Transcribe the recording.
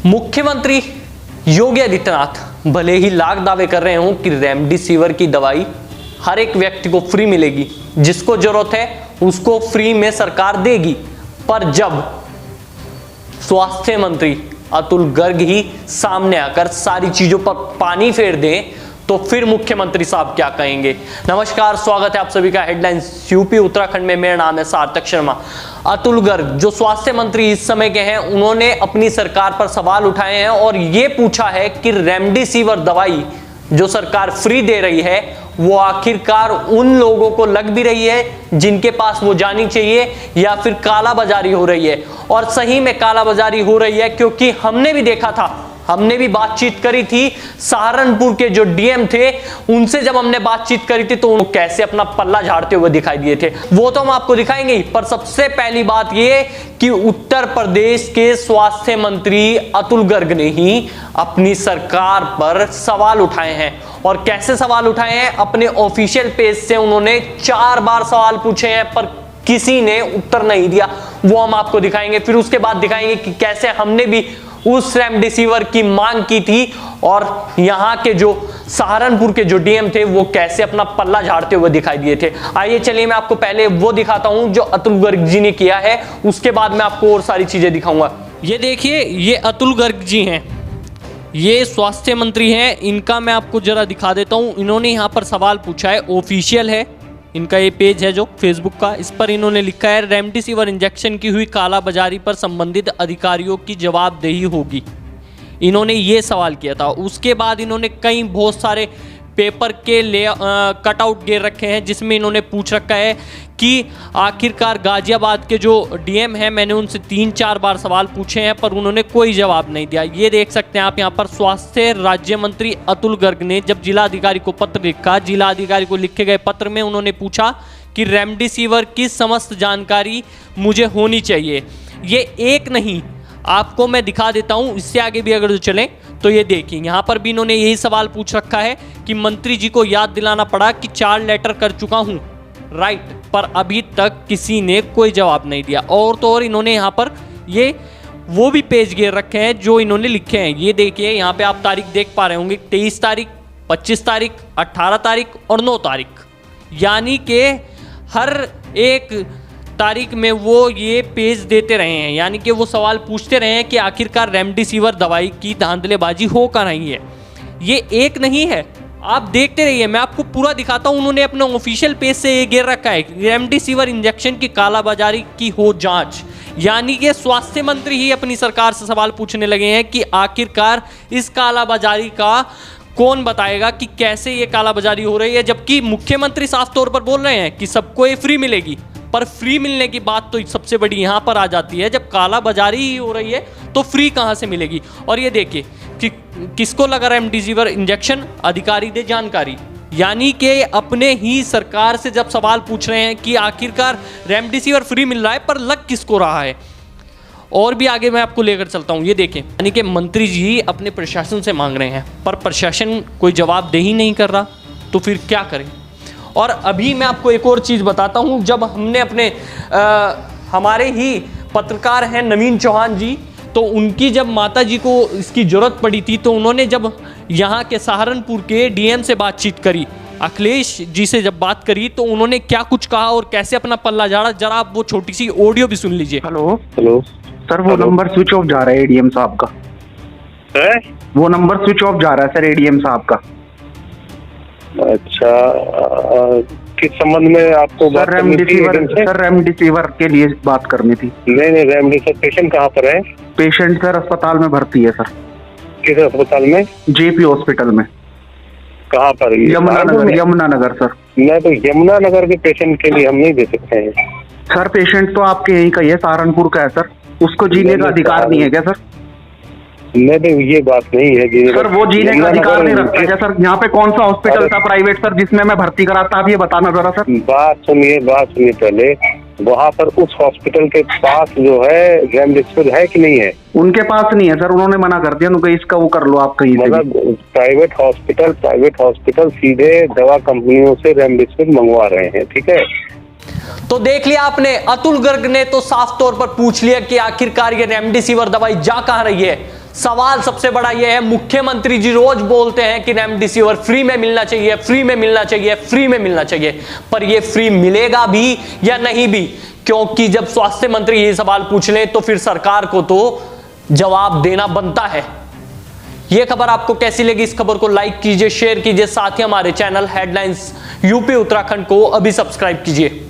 मुख्यमंत्री योगी आदित्यनाथ भले ही लाख दावे कर रहे हों कि रेमडेसिविर की दवाई हर एक व्यक्ति को फ्री मिलेगी, जिसको जरूरत है उसको फ्री में सरकार देगी, पर जब स्वास्थ्य मंत्री अतुल गर्ग ही सामने आकर सारी चीजों पर पानी फेर दें तो फिर मुख्यमंत्री साहब क्या कहेंगे। नमस्कार, स्वागत है आप सभी का हेडलाइंस यूपी उत्तराखंड में। मेरा नाम है सार्थक शर्मा। अतुल गर्ग जो स्वास्थ्य मंत्री इस समय के हैं, उन्होंने अपनी सरकार पर सवाल उठाए हैं और ये पूछा है कि रेमडेसिविर दवाई जो सरकार फ्री दे रही है वो आखिरकार उन लोगों को लग भी रही है जिनके पास वो जानी चाहिए, या फिर कालाबाजारी हो रही है। और सही में कालाबाजारी हो रही है, क्योंकि हमने भी देखा था, हमने भी बातचीत करी थी सहारनपुर के जो डीएम थे उनसे, जब हमने बातचीत करी थी तो वो कैसे अपना पल्ला झाड़ते हुए दिखाई दिए थे, वो तो हम आपको दिखाएंगे ही। पर सबसे पहली बात ये कि उत्तर प्रदेश के स्वास्थ्य मंत्री अतुल गर्ग ने ही अपनी सरकार पर सवाल उठाए हैं। और कैसे सवाल उठाए हैं? अपने ऑफिशियल पेज से उन्होंने 4 बार सवाल पूछे हैं पर किसी ने उत्तर नहीं दिया, वो हम आपको दिखाएंगे। फिर उसके बाद दिखाएंगे कि कैसे हमने भी उस रेमडेसिविर की मांग की थी और यहां के जो सहारनपुर के जो डीएम थे वो कैसे अपना पल्ला झाड़ते हुए दिखाई दिए थे। आइए चलिए मैं आपको पहले वो दिखाता हूं जो अतुल गर्ग जी ने किया है, उसके बाद मैं आपको और सारी चीजें दिखाऊंगा। ये देखिए, ये अतुल गर्ग जी हैं, ये स्वास्थ्य मंत्री हैं। इनका मैं आपको जरा दिखा देता हूं। इन्होंने यहां पर सवाल पूछा है, ऑफिशियल है इनका, ये पेज है जो फेसबुक का, इस पर इन्होंने लिखा है रेमडेसिविर इंजेक्शन की हुई कालाबाजारी पर संबंधित अधिकारियों की जवाबदेही होगी। इन्होंने ये सवाल किया था। उसके बाद इन्होंने कई बहुत सारे पेपर के कटआउट घेर रखे हैं जिसमें इन्होंने पूछ रखा है कि आखिरकार गाजियाबाद के जो डीएम हैं, मैंने उनसे 3-4 बार सवाल पूछे हैं पर उन्होंने कोई जवाब नहीं दिया। ये देख सकते हैं आप यहाँ पर स्वास्थ्य राज्य मंत्री अतुल गर्ग ने जब जिलाधिकारी को पत्र लिखा, जिलाधिकारी को लिखे गए पत्र में उन्होंने पूछा कि रेमडेसिविर की समस्त जानकारी मुझे होनी चाहिए। ये एक नहीं, आपको मैं दिखा देता हूं, इससे आगे भी अगर चलें तो ये देखिए, यहां पर भी इन्होंने यही सवाल पूछ रखा है कि मंत्री जी को याद दिलाना पड़ा कि 4 लेटर कर चुका हूं, राइट, पर अभी तक किसी ने कोई जवाब नहीं दिया। और तो और इन्होंने यहां पर ये वो भी पेज घेर रखे हैं जो इन्होंने लिखे हैं। ये देखिए, यहां पे आप तारीख देख पा रहे होंगे, 23 तारीख, 25 तारीख, 18 तारीख और 9 तारीख, यानी कि हर एक तारीख में वो ये पेज देते रहे हैं, यानी कि वो सवाल पूछते रहे हैं कि आखिरकार रेमडेसिविर दवाई की धांधलेबाजी हो कर रही है। ये एक नहीं है, आप देखते रहिए, मैं आपको पूरा दिखाता हूं। उन्होंने अपने ऑफिशियल पेज से ये घेर रखा है, रेमडेसिविर इंजेक्शन की कालाबाजारी की हो जांच, यानी कि स्वास्थ्य मंत्री ही अपनी सरकार से सवाल पूछने लगे हैं कि आखिरकार इस कालाबाजारी का कौन बताएगा कि कैसे ये कालाबाजारी हो रही है। जबकि मुख्यमंत्री साफ तौर पर बोल रहे हैं कि सबको ये फ्री मिलेगी, पर फ्री मिलने की बात तो सबसे बड़ी यहां पर आ जाती है, जब कालाबाजारी ही हो रही है तो फ्री कहां से मिलेगी। और ये देखिए कि किसको लगा रेमडेसिविर इंजेक्शन, अधिकारी दे जानकारी, यानी कि अपने ही सरकार से जब सवाल पूछ रहे हैं कि आखिरकार रेमडेसिविर फ्री मिल रहा है पर लग किसको रहा है। और भी आगे मैं आपको लेकर चलता हूं। ये देखें, यानी कि मंत्री जी अपने प्रशासन से मांग रहे हैं पर प्रशासन कोई जवाबदेही ही नहीं कर रहा, तो फिर क्या करें। और अभी मैं आपको एक और चीज़ बताता हूं, जब हमने अपने हमारे ही पत्रकार हैं नवीन चौहान जी, तो उनकी जब माता जी को इसकी ज़रूरत पड़ी थी तो उन्होंने जब यहाँ के सहारनपुर के डीएम से बातचीत करी, अखिलेश जी से जब बात करी, तो उन्होंने क्या कुछ कहा और कैसे अपना पल्ला झाड़ा, जरा आप वो छोटी सी ऑडियो भी सुन लीजिए। हेलो सर, वो नंबर स्विच ऑफ जा रहा है एडीएम साहब का है? वो नंबर स्विच ऑफ जा रहा है सर एडीएम साहब का। अच्छा, किस संबंध में आपको बात करनी थी? सर रेमडेसिविर के लिए बात करनी थी। नहीं, रेमडेसिविर पेशेंट कहाँ पर है? पेशेंट सर अस्पताल में भर्ती है सर। किस अस्पताल में? जेपी हॉस्पिटल में। कहाँ पर? यमुनानगर सर। नहीं, तो यमुनानगर के पेशेंट के लिए हम नहीं दे सकते हैं सर। पेशेंट तो आपके यही का ही है, सहारनपुर का है सर, उसको जीने का अधिकार नहीं है क्या सर? नहीं, ये बात नहीं है जी सर, वो जीने का अधिकार नहीं रखता क्या सर? यहाँ पे कौन सा हॉस्पिटल था प्राइवेट सर जिसमें मैं भर्ती कराता, आप ये बताना जरा सर। बात सुनिए पहले, वहाँ पर उस हॉस्पिटल के पास जो है रेमडेसिविर है कि नहीं है? उनके पास नहीं है सर, उन्होंने मना कर दिया, उनको इसका वो कर लो आप कहीं। मतलब प्राइवेट हॉस्पिटल सीधे दवा कंपनियों से रेमडेसिविर मंगवा रहे हैं, ठीक है। तो देख लिया आपने, अतुल गर्ग ने तो साफ तौर पर पूछ लिया कि आखिरकार ये रेमडेसिविर दवाई जा कहां रही है। सवाल सबसे बड़ा यह है, मुख्यमंत्री जी रोज बोलते हैं कि रेमडेसिविर फ्री में मिलना चाहिए, फ्री में मिलना चाहिए, फ्री में मिलना चाहिए, पर यह फ्री मिलेगा भी या नहीं भी? क्योंकि जब स्वास्थ्य मंत्री ये सवाल पूछ ले तो फिर सरकार को तो जवाब देना बनता है। यह खबर आपको कैसी लगी? इस खबर को लाइक कीजिए, शेयर कीजिए, साथ ही हमारे चैनल हेडलाइंस यूपी उत्तराखंड को अभी सब्सक्राइब कीजिए।